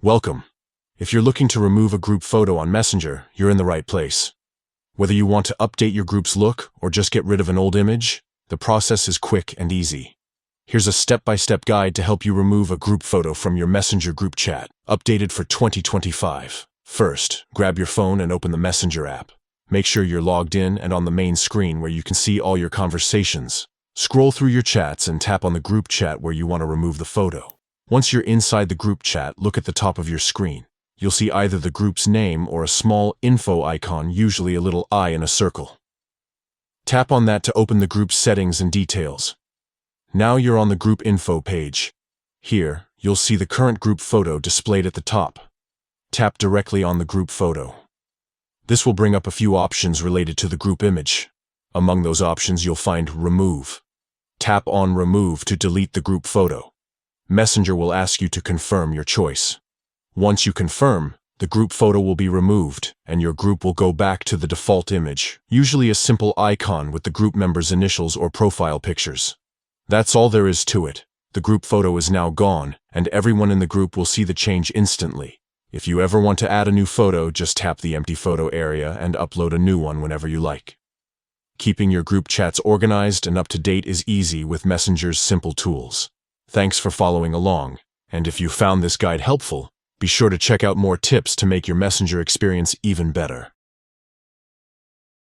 Welcome. If you're looking to remove a group photo on Messenger, you're in the right place. Whether you want to update your group's look or just get rid of an old image, the process is quick and easy. Here's a step-by-step guide to help you remove a group photo from your Messenger group chat, updated for 2025. First, grab your phone and open the Messenger app. Make sure you're logged in and on the main screen where you can see all your conversations. Scroll through your chats and tap on the group chat where you want to remove the photo. Once you're inside the group chat, look at the top of your screen. You'll see either the group's name or a small info icon, usually a little eye in a circle. Tap on that to open the group's settings and details. Now you're on the group info page. Here, you'll see the current group photo displayed at the top. Tap directly on the group photo. This will bring up a few options related to the group image. Among those options, you'll find Remove. Tap on Remove to delete the group photo. Messenger will ask you to confirm your choice. Once you confirm, the group photo will be removed, and your group will go back to the default image, usually a simple icon with the group members' initials or profile pictures. That's all there is to it. The group photo is now gone, and everyone in the group will see the change instantly. If you ever want to add a new photo, just tap the empty photo area and upload a new one whenever you like. Keeping your group chats organized and up to date is easy with Messenger's simple tools. Thanks for following along, and if you found this guide helpful, be sure to check out more tips to make your Messenger experience even better.